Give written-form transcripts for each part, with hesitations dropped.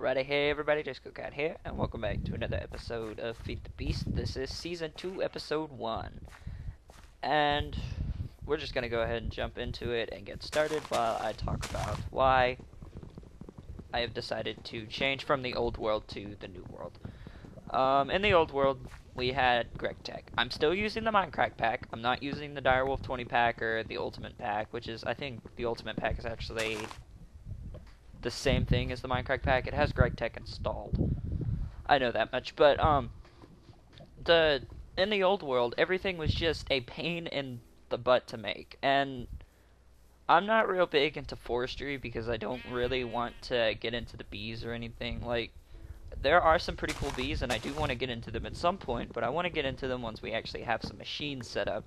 Alrighty, hey everybody, JustGoCat here, and welcome back to another episode of Feed the Beast. This is Season 2, Episode 1. And we're just going to go ahead and jump into it and get started while I talk about why I have decided to change from the old world to the new world. In the old world, we had GregTech. I'm still using the Minecraft pack. I'm not using the Direwolf 20 pack or the Ultimate pack, which is, I think the Ultimate pack is actually the same thing as the Minecraft pack. It has GregTech installed. I know that much, but in the old world, everything was just a pain in the butt to make, and I'm not real big into forestry because I don't really want to get into the bees or anything. Like, there are some pretty cool bees, and I do want to get into them at some point, but I want to get into them once we actually have some machines set up,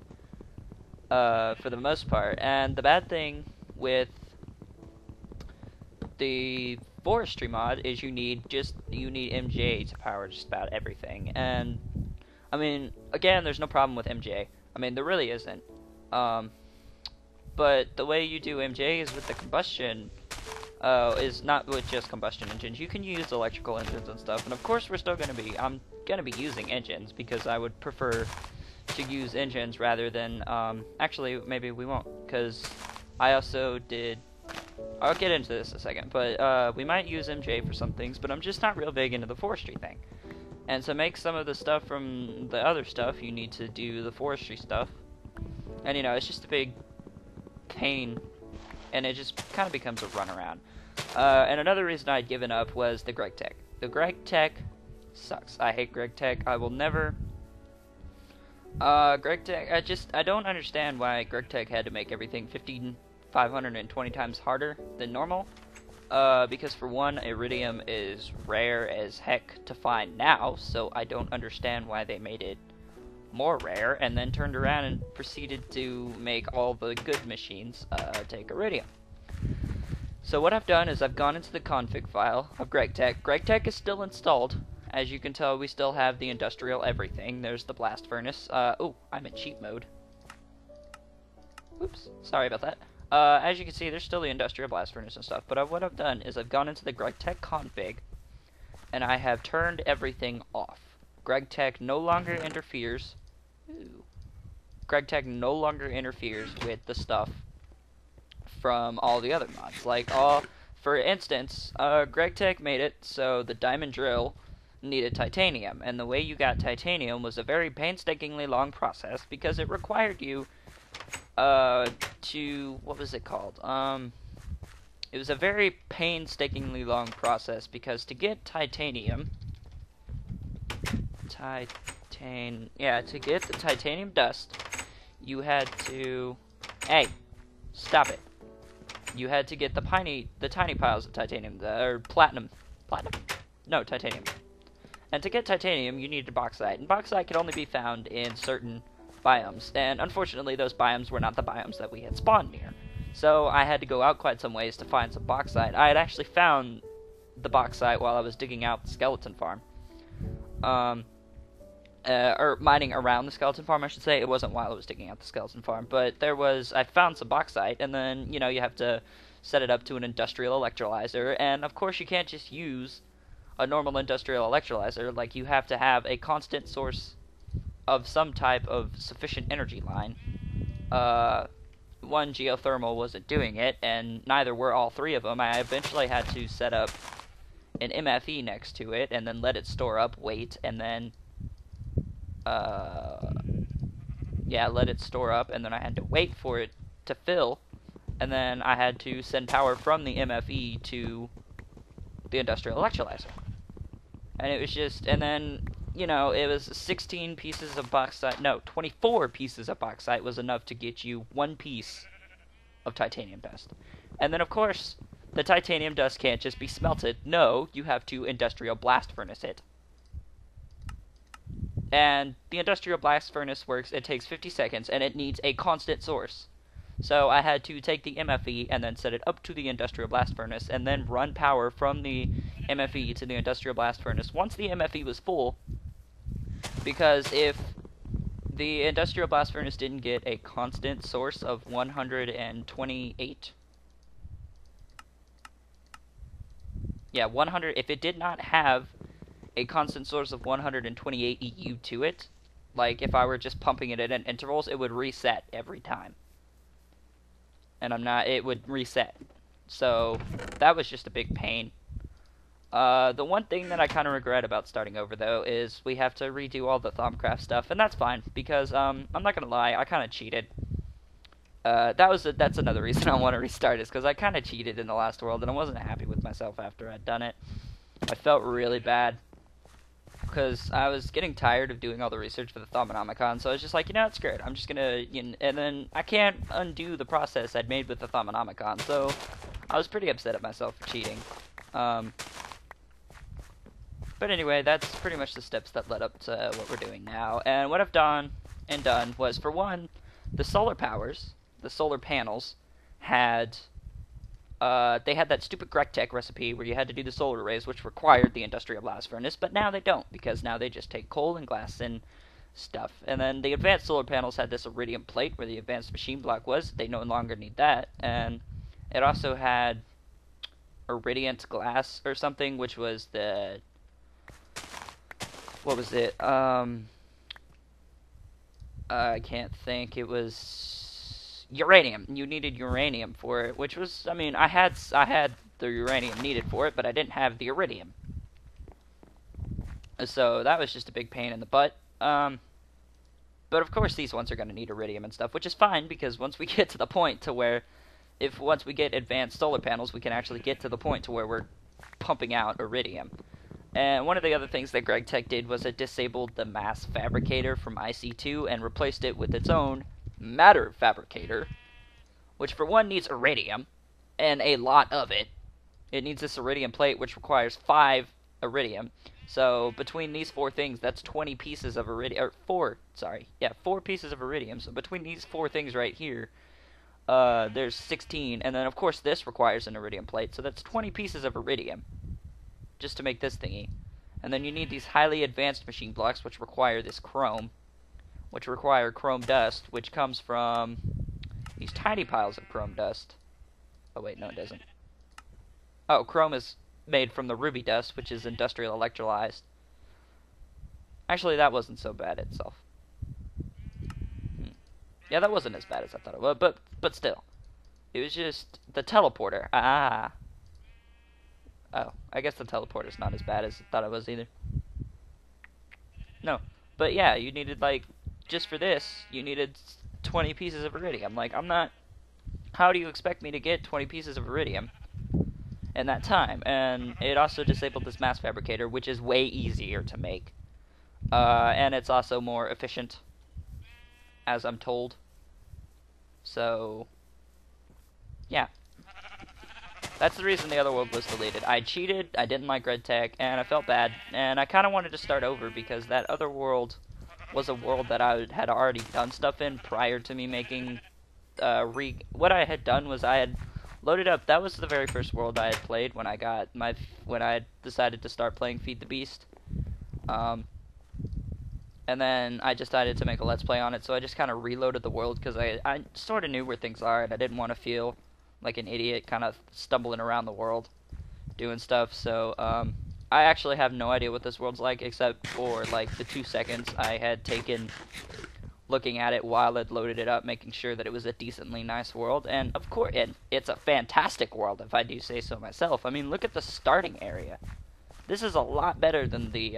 for the most part. And the bad thing with the forestry mod is you need MJ to power just about everything. And I mean, again, there's no problem with MJ. I mean, there really isn't. But the way you do MJ is with the combustion, is not with just combustion engines. You can use electrical engines and stuff, and of course I'm gonna be using engines because I would prefer to use engines rather than, actually, maybe we won't, because I also did, I'll get into this in a second, but we might use MJ for some things, but I'm just not real big into the forestry thing. And to make some of the stuff from the other stuff, you need to do the forestry stuff. And, you know, it's just a big pain, and it just kind of becomes a runaround. And another reason I'd given up was the GregTech. The GregTech sucks. I hate GregTech. I will never... GregTech, I don't understand why GregTech had to make everything 520 times harder than normal, because for one, iridium is rare as heck to find now, so I don't understand why they made it more rare, and then turned around and proceeded to make all the good machines take iridium. So what I've done is I've gone into the config file of GregTech. GregTech is still installed. As you can tell, we still have the industrial everything. There's the blast furnace. Oh, I'm in cheat mode. Oops, sorry about that. As you can see, there's still the industrial blast furnace and stuff, but what I've done is I've gone into the GregTech config, and I have turned everything off. GregTech no longer interferes. GregTech no longer interferes with the stuff from all the other mods. Like, for instance, GregTech made it so the diamond drill needed titanium, and the way you got titanium was a very painstakingly long process because it required you what was it called? It was a very painstakingly long process because to get titanium, to get the titanium dust, you had to, hey, stop it. You had to get the tiny piles of titanium, or platinum. No, titanium. And to get titanium, you needed bauxite, and bauxite could only be found in certain biomes, and unfortunately those biomes were not the biomes that we had spawned near. So I had to go out quite some ways to find some bauxite. I had actually found the bauxite while I was digging out the skeleton farm. Or mining around the skeleton farm, I should say. It wasn't while I was digging out the skeleton farm, but I found some bauxite, and then, you know, you have to set it up to an industrial electrolyzer, and of course you can't just use a normal industrial electrolyzer. Like, you have to have a constant source of some type of sufficient energy line. One geothermal wasn't doing it, and neither were all three of them. I eventually had to set up an MFE next to it, and then let it store up, wait, and then, let it store up, and then I had to wait for it to fill, and then I had to send power from the MFE to the industrial electrolyzer. And it was just, and then, you know, it was 16 pieces of bauxite, no, 24 pieces of bauxite was enough to get you one piece of titanium dust. And then, of course, the titanium dust can't just be smelted. No, you have to industrial blast furnace it. And the industrial blast furnace works, it takes 50 seconds, and it needs a constant source. So I had to take the MFE and then set it up to the industrial blast furnace, and then run power from the MFE to the industrial blast furnace once the MFE was full, because if the industrial blast furnace didn't get a constant source of 128, yeah, 100. If it did not have a constant source of 128 EU to it, like if I were just pumping it in at intervals, it would reset every time. And it would reset. So that was just a big pain. The one thing that I kind of regret about starting over, though, is we have to redo all the Thaumcraft stuff, and that's fine, because, I'm not gonna lie, I kind of cheated. That's another reason I want to restart, is because I kind of cheated in the last world, and I wasn't happy with myself after I'd done it. I felt really bad, because I was getting tired of doing all the research for the Thaumonomicon, so I was just like, screw it, I'm just gonna, and then I can't undo the process I'd made with the Thaumonomicon, so I was pretty upset at myself for cheating. But anyway, that's pretty much the steps that led up to what we're doing now. And what I've done was, for one, the solar panels, had that stupid GregTech recipe where you had to do the solar arrays, which required the industrial blast furnace, but now they don't, because now they just take coal and glass and stuff. And then the advanced solar panels had this iridium plate where the advanced machine block was. They no longer need that. And it also had iridiant glass or something, which was the... What was it? I can't think. It was uranium. You needed uranium for it, which was, I had the uranium needed for it, but I didn't have the iridium. So that was just a big pain in the butt. But of course these ones are going to need iridium and stuff, which is fine, because once we get to the point to where, once we get advanced solar panels, we can actually get to the point to where we're pumping out iridium. And one of the other things that GregTech did was it disabled the mass fabricator from IC2 and replaced it with its own matter fabricator, which for one needs iridium, and a lot of it. It needs this iridium plate, which requires 5 iridium. So between these 4 things, that's 20 pieces of iridium, or 4 pieces of iridium. So between these 4 things right here, there's 16, and then of course this requires an iridium plate, so that's 20 pieces of iridium just to make this thingy. And then you need these highly advanced machine blocks, which require this chrome, which require chrome dust, which comes from these tiny piles of chrome dust. Oh wait, no it doesn't. Oh, chrome is made from the ruby dust, which is industrial electrolyzed. Actually, that wasn't so bad itself. Yeah, that wasn't as bad as I thought it was, but still. It was just the teleporter. Oh, I guess the teleporter's not as bad as I thought it was either. No, but yeah, you needed, just for this, you needed 20 pieces of iridium. How do you expect me to get 20 pieces of iridium in that time? And it also disabled this mass fabricator, which is way easier to make. And it's also more efficient, as I'm told. So, yeah. That's the reason the other world was deleted. I cheated, I didn't like GregTech, and I felt bad, and I kind of wanted to start over because that other world was a world that I had already done stuff in prior to me making, what I had done was I had loaded up, that was the very first world I had played when I decided to start playing Feed the Beast. And then I decided to make a Let's Play on it, so I just kind of reloaded the world because I sort of knew where things are, and I didn't want to feel like an idiot kind of stumbling around the world doing stuff. So I actually have no idea what this world's like, except for the 2 seconds I had taken looking at it while I'd loaded it up, making sure that it was a decently nice world. And of course it's a fantastic world, if I do say so myself. Look at the starting area. This is a lot better than the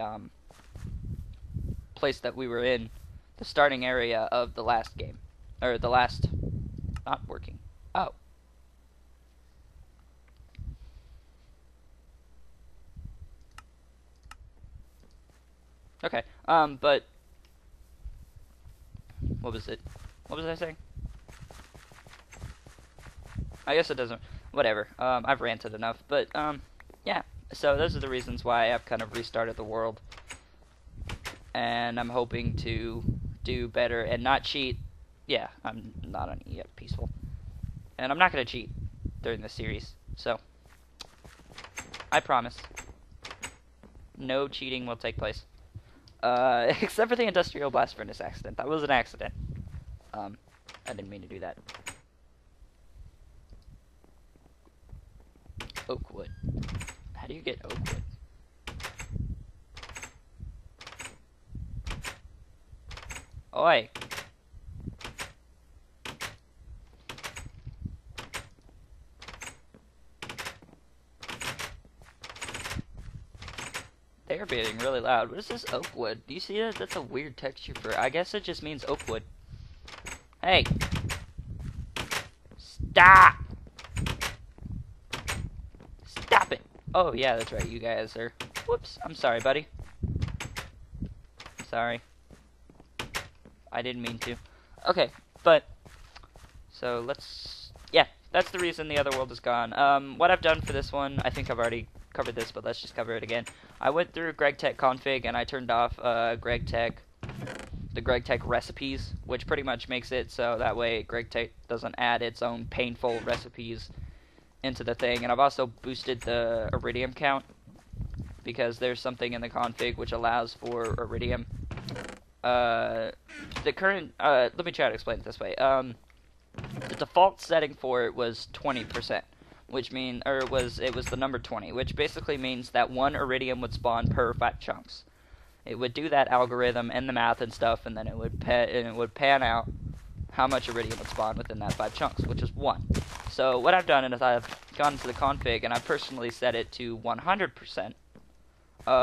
place that we were in, the starting area of the last game, or the last not working. Oh, okay, but what was it? What was I saying? I guess it doesn't, whatever, I've ranted enough, but, yeah, so those are the reasons why I've kind of restarted the world, and I'm hoping to do better and not cheat. Yeah, I'm not on yet peaceful, and I'm not going to cheat during this series, so, I promise, no cheating will take place. Except for the industrial blast furnace accident. That was an accident. I didn't mean to do that. Oak wood. I How do you get oak wood? Oi! They're being really loud. What is this oak wood? Do you see that? That's a weird texture for... I guess it just means oak wood. Hey! Stop! Stop it! Oh, yeah, that's right. You guys are... Whoops. I'm sorry, buddy. Sorry. I didn't mean to. Okay, but... So, let's... Yeah, that's the reason the other world is gone. What I've done for this one, I think I've already covered this, but let's just cover it again. I went through GregTech config, and I turned off the GregTech recipes, which pretty much makes it so that way GregTech doesn't add its own painful recipes into the thing. And I've also boosted the iridium count, because there's something in the config which allows for iridium. The current, let me try to explain it this way. The default setting for it was 20%, which mean, or it was the number 20, which basically means that 1 iridium would spawn per 5 chunks. It would do that algorithm and the math and stuff, and then it would pan out how much iridium would spawn within that 5 chunks, which is 1. So what I've done is I've gone to the config and I personally set it to 100%,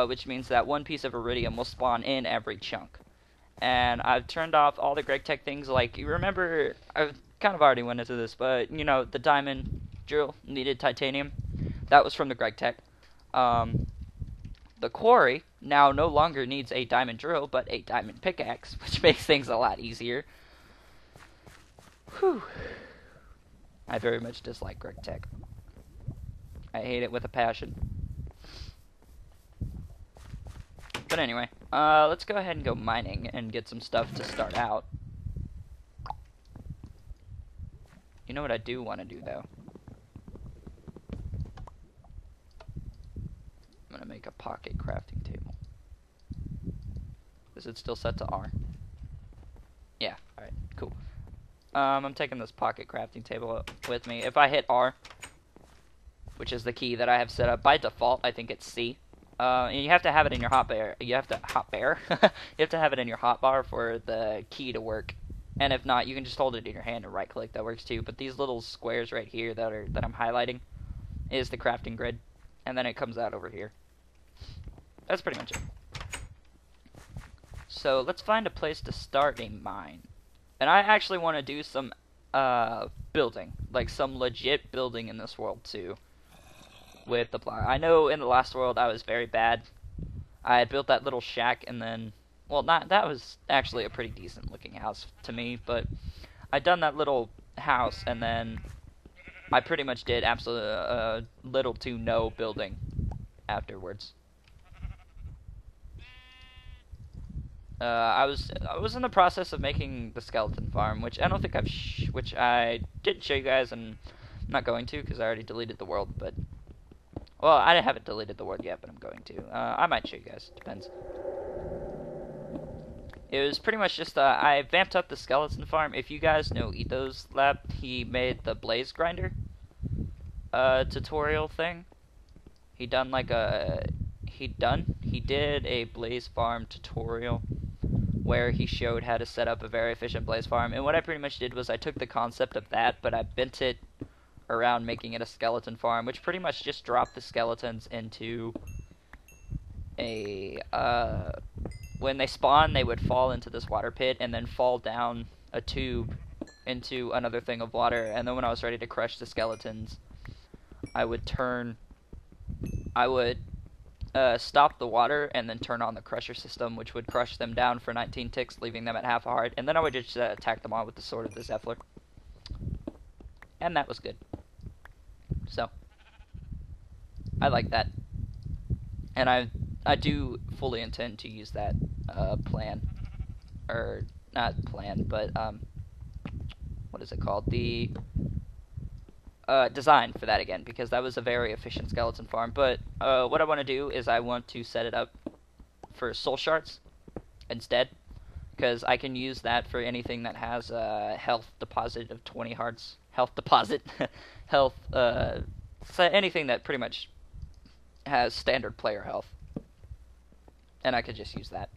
which means that 1 piece of iridium will spawn in every chunk. And I've turned off all the GregTech things, like, you remember, I've kind of already went into this, but, you know, the diamond drill needed titanium. That was from the GregTech. The quarry now no longer needs a diamond drill, but a diamond pickaxe, which makes things a lot easier. Whew. I very much dislike GregTech. I hate it with a passion. But anyway, let's go ahead and go mining and get some stuff to start out. You know what I do want to do, though? I'm gonna make a pocket crafting table. Is it still set to R? Yeah, alright, cool. I'm taking this pocket crafting table with me. If I hit R, which is the key that I have set up, by default, I think it's C. And you have to have it in your hotbar. You have to have it in your hotbar for the key to work. And if not, you can just hold it in your hand and right click. That works too. But these little squares right here that I'm highlighting is the crafting grid, and then it comes out over here. That's pretty much it. So let's find a place to start a mine. And I actually want to do some building, like some legit building in this world too. With the block. I know in the last world I was very bad. I had built that little shack and then, well, that was actually a pretty decent looking house to me, but I'd done that little house and then I pretty much did absolutely little to no building afterwards. I was in the process of making the skeleton farm, which I don't think which I did show you guys, and I'm not going to because I already deleted the world, but. Well, I haven't deleted the world yet, but I'm going to. I might show you guys. Depends. It was pretty much just, I vamped up the skeleton farm. If you guys know Etho's lab, he made the blaze grinder tutorial thing. He did a blaze farm tutorial where he showed how to set up a very efficient blaze farm. And what I pretty much did was I took the concept of that, but I bent it around making it a skeleton farm, which pretty much just dropped the skeletons into a when they spawn they would fall into this water pit and then fall down a tube into another thing of water, and then when I was ready to crush the skeletons I would stop the water and then turn on the crusher system, which would crush them down for 19 ticks, leaving them at half a heart, and then I would just attack them all with the sword of the Zephyr. And that was good. So, I like that. And I do fully intend to use that plan. Or, not plan, but, what is it called? The design for that again, because that was a very efficient skeleton farm. But what I want to do is I want to set it up for soul shards instead, because I can use that for anything that has a health deposit of 20 hearts. Health deposit. Health, so anything that pretty much has standard player health. And I could just use that.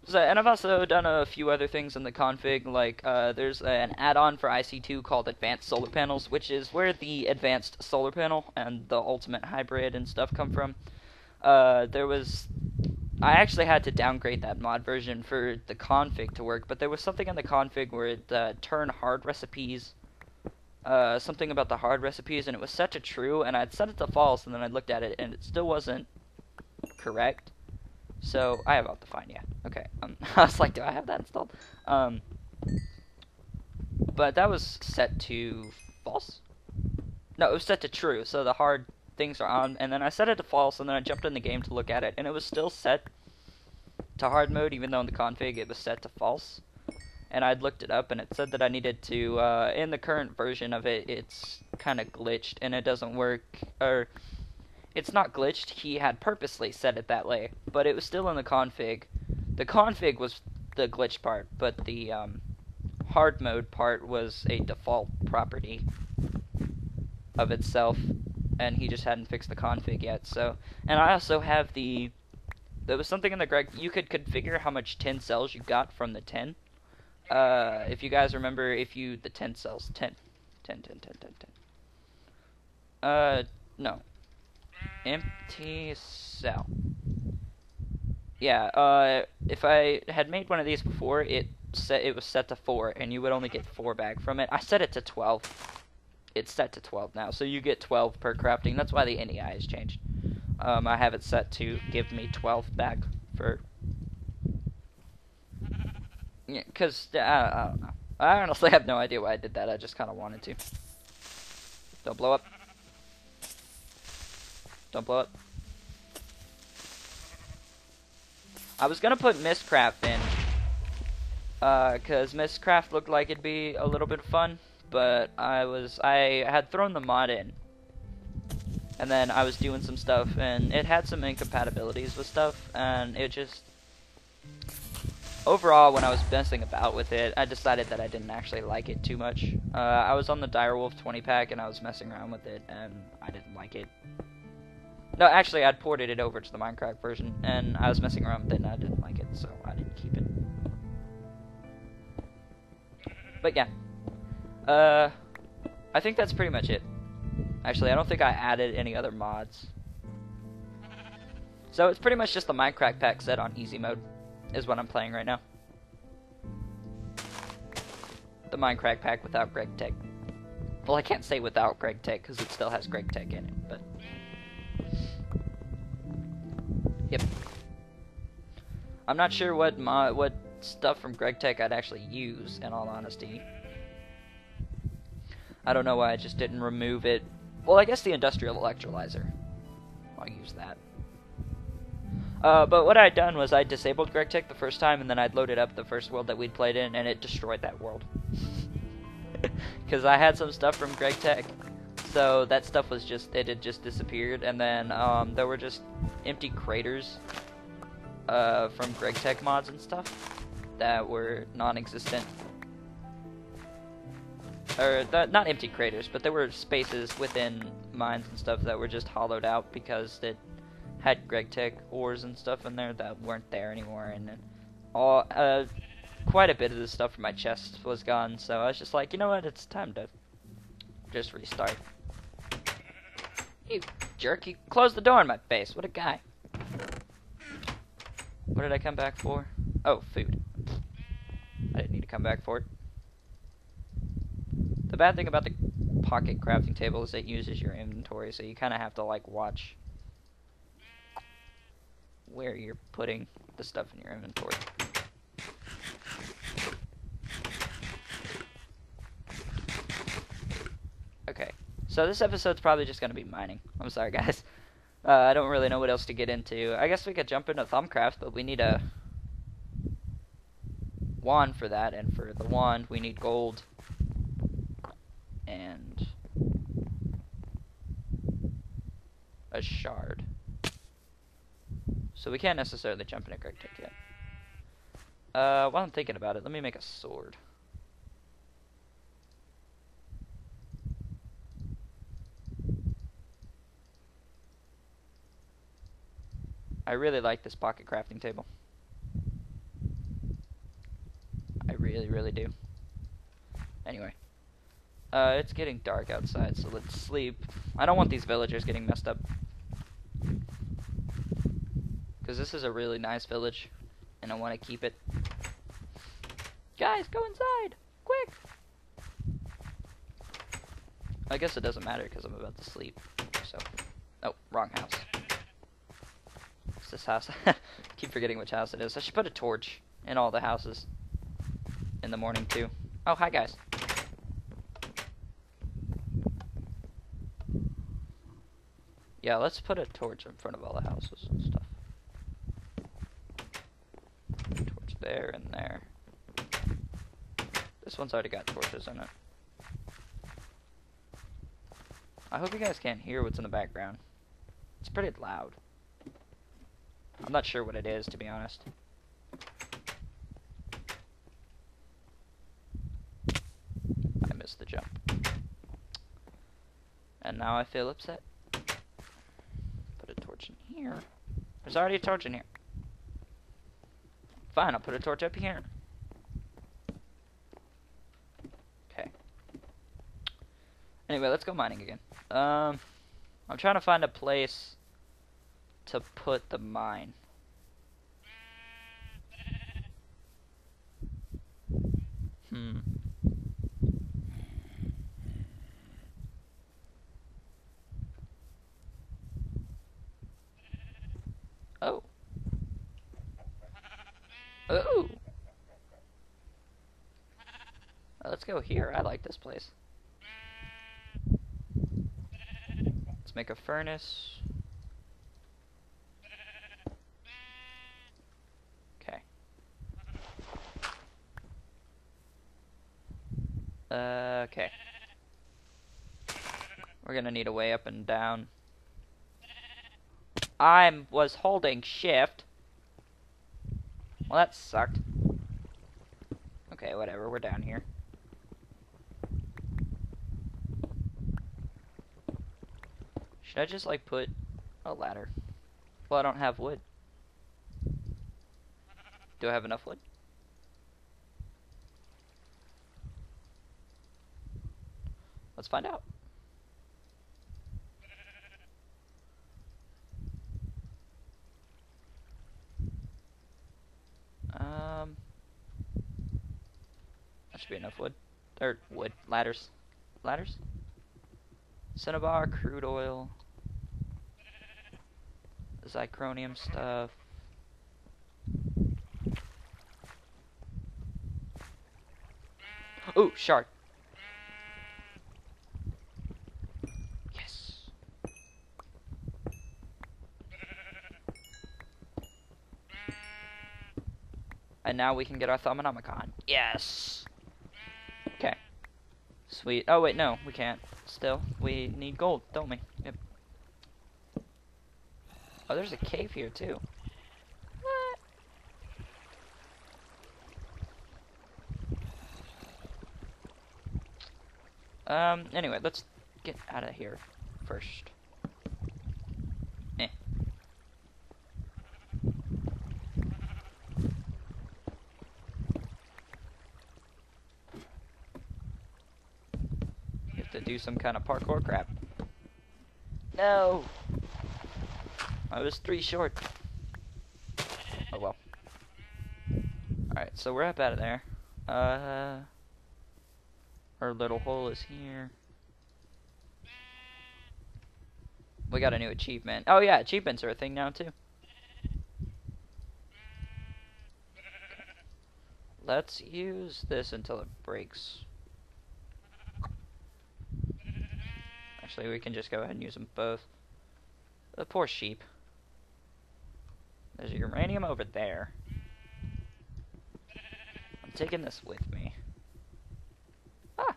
So, and I've also done a few other things in the config, like there's an add-on for IC2 called Advanced Solar Panels, which is where the Advanced Solar Panel and the Ultimate Hybrid and stuff come from. I actually had to downgrade that mod version for the config to work, but there was something in the config where it turned hard recipes, something about the hard recipes, and it was set to true, and I'd set it to false, and then I looked at it, and it still wasn't correct. So, I have Optifine, yeah. Okay, I was like, do I have that installed? But that was set to false? No, it was set to true, so the hard things are on, and then I set it to false, and then I jumped in the game to look at it, and it was still set to hard mode, even though in the config it was set to false. And I'd looked it up, and it said that I needed to, in the current version of it, it's kind of glitched, and it doesn't work, or... It's not glitched, he had purposely set it that way, but it was still in the config. The config was the glitched part, but the hard mode part was a default property of itself, and he just hadn't fixed the config yet. So, and I also have there was something in the Greg, you could configure how much 10 cells you got from the 10. If you guys remember, the 10 cells, 10. No. Empty cell. Yeah, if I had made one of these before, it was set to 4, and you would only get 4 back from it. I set it to 12. It's set to 12 now, so you get 12 per crafting. That's why the NEI has changed. I have it set to give me 12 back for... Yeah, because, I don't know. I honestly have no idea why I did that. I just kind of wanted to. Don't blow up. Don't blow up. I was gonna put Mistcraft in, cause Mistcraft looked like it'd be a little bit of fun, but I had thrown the mod in, and then I was doing some stuff, and it had some incompatibilities with stuff, and it just, overall, when I was messing about with it, I decided that I didn't actually like it too much. I was on the Direwolf 20 pack, and I was messing around with it, and I didn't like it. No, actually, I'd ported it over to the Minecraft version, and I was messing around with it, and I didn't like it, so I didn't keep it. But yeah. I think that's pretty much it. Actually, I don't think I added any other mods. So it's pretty much just the Minecraft pack set on easy mode, is what I'm playing right now. The Minecraft pack without GregTech. Well, I can't say without GregTech, because it still has GregTech in it, but... Yep. I'm not sure what stuff from GregTech I'd actually use, in all honesty. I don't know why I just didn't remove it. Well, I guess the industrial electrolyzer. I'll use that. But what I'd done was I disabled GregTech the first time, and then I'd loaded up the first world that we'd played in, and it destroyed that world. Because I had some stuff from GregTech. So that stuff was it had just disappeared, and then there were just empty craters from GregTech mods and stuff that were non-existent. Or, not empty craters, but there were spaces within mines and stuff that were just hollowed out because it had GregTech ores and stuff in there that weren't there anymore, and then quite a bit of the stuff from my chest was gone, so I was just like, you know what, it's time to just restart. You jerk, you closed the door in my face. What a guy. What did I come back for? Oh, food. I didn't need to come back for it. The bad thing about the pocket crafting table is it uses your inventory, so you kind of have to, like, watch where you're putting the stuff in your inventory. Okay. So this episode's probably just going to be mining. I'm sorry, guys. I don't really know what else to get into. I guess we could jump into Thumbcraft, but we need a wand for that, and for the wand we need gold and a shard. So we can't necessarily jump into GregTech yet. While I'm thinking about it, let me make a sword. I really like this pocket crafting table. I really, really do. Anyway. It's getting dark outside, so let's sleep. I don't want these villagers getting messed up. Because this is a really nice village, and I want to keep it. Guys, go inside! Quick! I guess it doesn't matter because I'm about to sleep. So, oh, wrong house. It's this house. Keep forgetting which house it is. I should put a torch in all the houses in the morning too. Oh, hi guys. Yeah, let's put a torch in front of all the houses and stuff. Torch there and there. This one's already got torches in it. I hope you guys can't hear what's in the background. It's pretty loud. I'm not sure what it is, to be honest. I missed the jump. And now I feel upset. Put a torch in here. There's already a torch in here. Fine, I'll put a torch up here. Okay. Anyway, let's go mining again. I'm trying to find a place to put the mine. Oh. Oh. Let's go here. I like this place. Let's make a furnace. Okay. Okay. We're gonna need a way up and down. I was holding shift. Well, that sucked. Okay, whatever. We're down here. Should I just, like, put a ladder? Well, I don't have wood. Do I have enough wood? Let's find out. That should be enough wood. Or wood. Ladders. Ladders? Cinnabar, crude oil. Zirconium stuff. Ooh, shard. Yes. And now we can get our Thaumonomicon. Yes. Okay. Sweet. Oh, wait, no, we can't. Still, we need gold, don't we? Yep. Oh, there's a cave here, too. What? Anyway, let's get out of here first. To do some kind of parkour crap. No! I was 3 short. Oh well. Alright, so we're up out of there. Our little hole is here. We got a new achievement. Oh yeah, achievements are a thing now too. Let's use this until it breaks. Actually, we can just go ahead and use them both. The poor sheep. There's uranium over there. I'm taking this with me. Ah!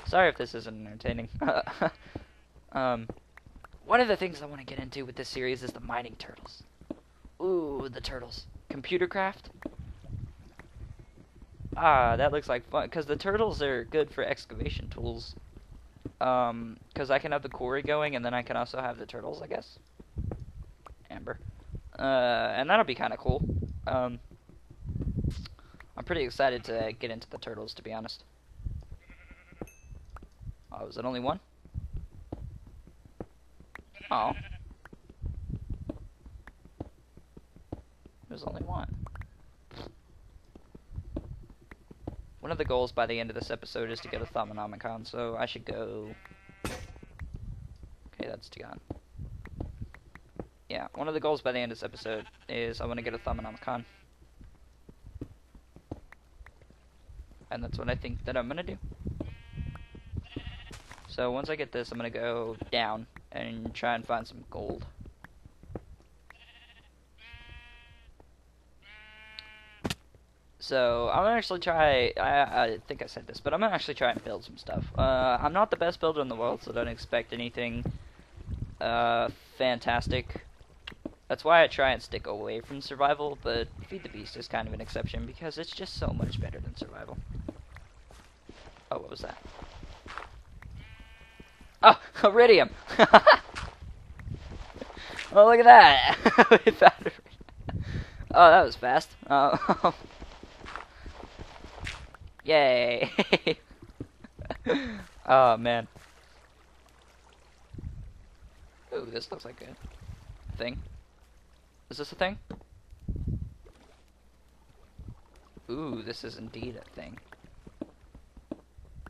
Sorry if this isn't entertaining. One of the things I want to get into with this series is the mining turtles. Ooh, the turtles. Computer craft? Ah, that looks like fun. Because the turtles are good for excavation tools. Because I can have the quarry going, and then I can also have the turtles, I guess. Amber. And that'll be kind of cool. I'm pretty excited to get into the turtles, to be honest. Oh, is it only one? Oh. There's only one. One of the goals by the end of this episode is to get a Thaumonomicon, so I should go... Okay, that's gone. Yeah, one of the goals by the end of this episode is I want to get a Thaumonomicon. And that's what I think that I'm going to do. So once I get this, I'm going to go down and try and find some gold. So I'm going to actually try, I think I said this, but I'm going to actually try and build some stuff. I'm not the best builder in the world, so don't expect anything fantastic. That's why I try and stick away from survival, but Feed the Beast is kind of an exception because it's just so much better than survival. Oh, what was that? Oh, iridium! Oh, look at that! We found it. Oh, that was fast. Yay! Oh, man. Ooh, this looks like a thing. Is this a thing? Ooh, this is indeed a thing.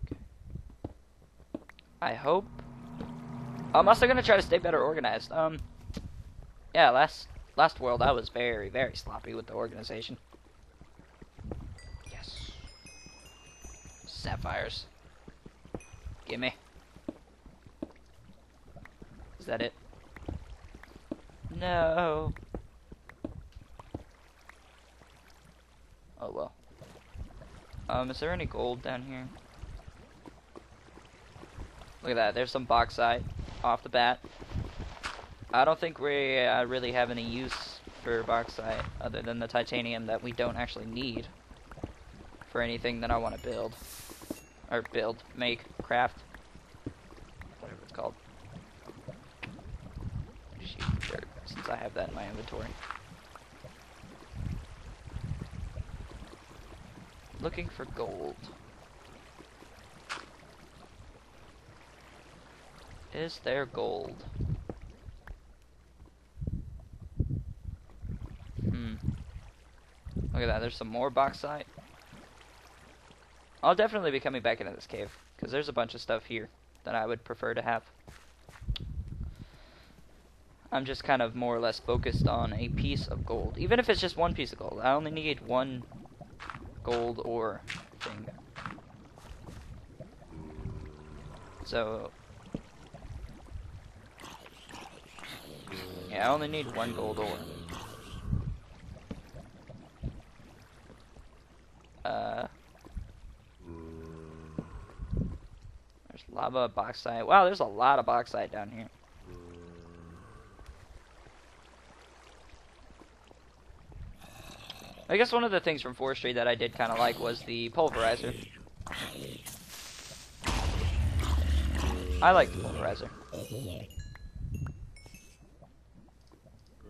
Okay. I hope. I'm also gonna try to stay better organized. Yeah, last world I was very, very sloppy with the organization. Yes. Sapphires. Gimme. Is that it? No. Oh well. Is there any gold down here? Look at that, there's some bauxite off the bat. I don't think we really have any use for bauxite other than the titanium that we don't actually need for anything that I want to build. Or build, make, craft. Whatever it's called. Shoot, dirt, since I have that in my inventory. Looking for gold. Is there gold? Look at that, there's some more bauxite. I'll definitely be coming back into this cave, because there's a bunch of stuff here that I would prefer to have. I'm just kind of more or less focused on a piece of gold. Even if it's just one piece of gold. I only need one gold ore thing. So... yeah, I only need one gold ore. There's lava, bauxite. Wow, there's a lot of bauxite down here. I guess one of the things from forestry that I did kind of like was the pulverizer. I like the pulverizer.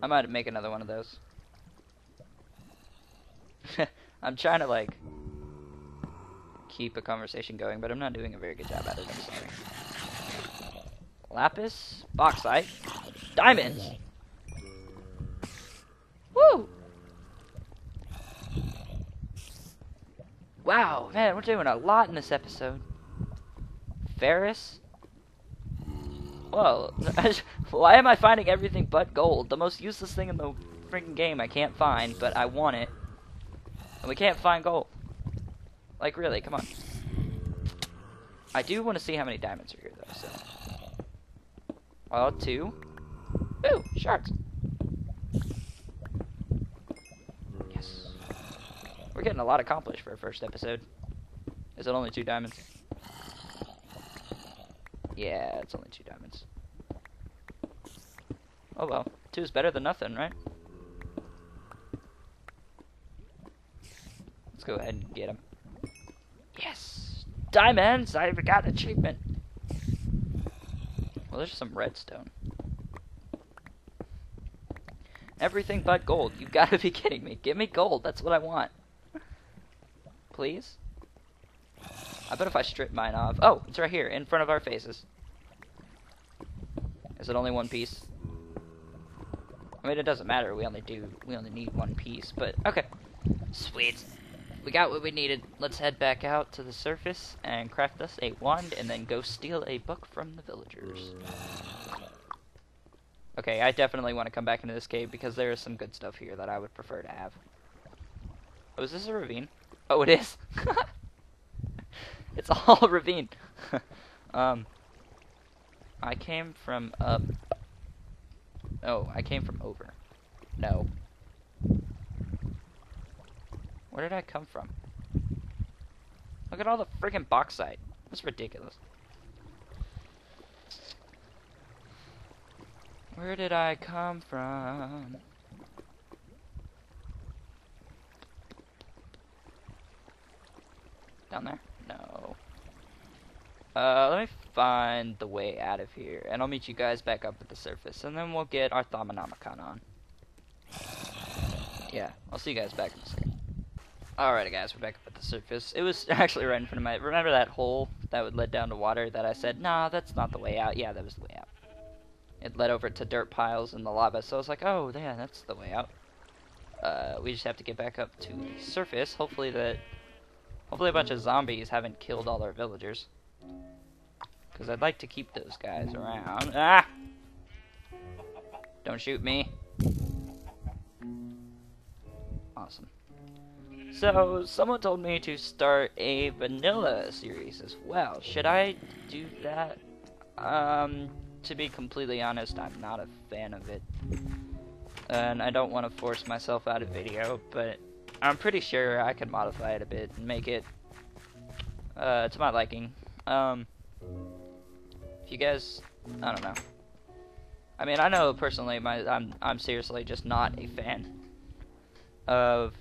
I might make another one of those. I'm trying to, like, keep a conversation going, but I'm not doing a very good job at it, I'm sorry. Lapis, bauxite, diamonds! Woo! Wow, man, we're doing a lot in this episode. Ferris? Whoa, why am I finding everything but gold? The most useless thing in the freaking game I can't find, but I want it. And we can't find gold. Like, really, come on. I do want to see how many diamonds are here, though, so. Well, 2. Ooh, shards. Yes. We're getting a lot accomplished for our first episode. Is it only 2 diamonds? Yeah, it's only 2 diamonds. Oh well, 2 is better than nothing, right? Let's go ahead and get him. diamonds! I got an achievement. Well, there's some redstone. Everything but gold. You gotta be kidding me. Give me gold. That's what I want. Please? I bet if I strip mine off... Oh, it's right here, in front of our faces. Is it only one piece? I mean, it doesn't matter. We only need one piece, but... Okay. Sweet. We got what we needed. Let's head back out to the surface and craft us a wand and then go steal a book from the villagers. Okay, I definitely want to come back into this cave because there is some good stuff here that I would prefer to have. Oh, is this a ravine? Oh, it is. It's all ravine. I came from up. Oh, I came from over. No. Where did I come from? Look at all the freaking bauxite. That's ridiculous. Where did I come from? Down there? No. Let me find the way out of here, and I'll meet you guys back up at the surface, and then we'll get our Thaumonomicon on. Yeah, I'll see you guys back in a second. Alrighty guys, we're back up at the surface. It was actually right in front of my... Remember that hole that would lead down to water that I said, nah, that's not the way out? Yeah, that was the way out. It led over to dirt piles in the lava, so I was like, oh, yeah, that's the way out. We just have to get back up to the surface. Hopefully a bunch of zombies haven't killed all our villagers. Because I'd like to keep those guys around. Ah! Don't shoot me. Awesome. So, someone told me to start a vanilla series as well. Should I do that? To be completely honest, I'm not a fan of it. And I don't want to force myself out of video, but I'm pretty sure I can modify it a bit and make it to my liking. If you guys, I don't know. I mean, I know personally, I'm seriously just not a fan of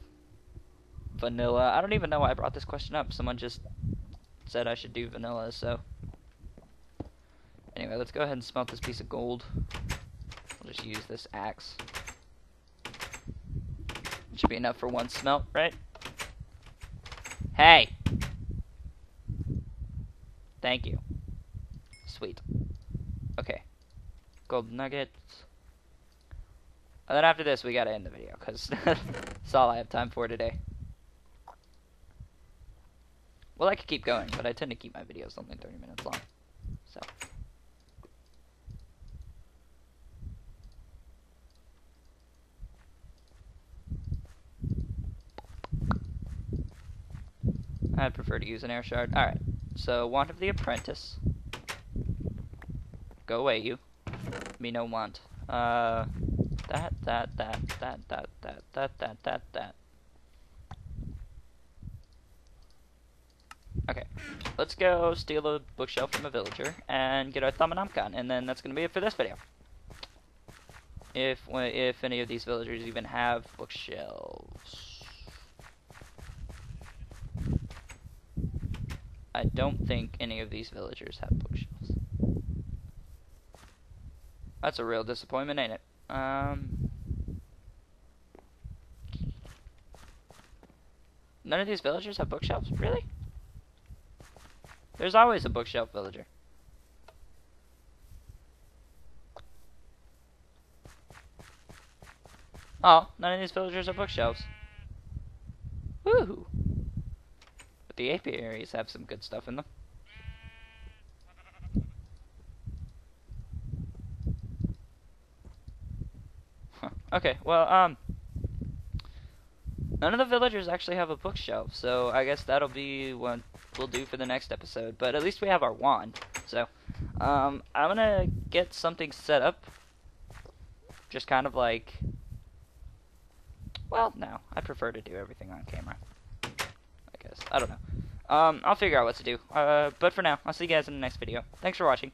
vanilla. I don't even know why I brought this question up. Someone just said I should do vanilla, so. Anyway, let's go ahead and smelt this piece of gold. We'll just use this axe. It should be enough for one smelt, right? Hey! Thank you. Sweet. Okay. Gold nuggets. And then after this, we gotta end the video, because that's all I have time for today. Well, I could keep going, but I tend to keep my videos only 30 minutes long. So. I'd prefer to use an air shard. Alright, so want of the apprentice. Go away, you. Me no want. That. Okay, let's go steal a bookshelf from a villager and get our Thaumonomicon, and then that's gonna be it for this video. If any of these villagers even have bookshelves. I don't think any of these villagers have bookshelves. That's a real disappointment, ain't it? None of these villagers have bookshelves? Really? There's always a bookshelf villager. Oh, none of these villagers have bookshelves. Woo! But the apiaries have some good stuff in them. Huh. Okay, well, none of the villagers actually have a bookshelf, so I guess that'll be what we'll do for the next episode. But at least we have our wand, so I'm gonna get something set up. Just kind of like, well, no, I prefer to do everything on camera. I guess, I don't know. I'll figure out what to do. But for now, I'll see you guys in the next video. Thanks for watching.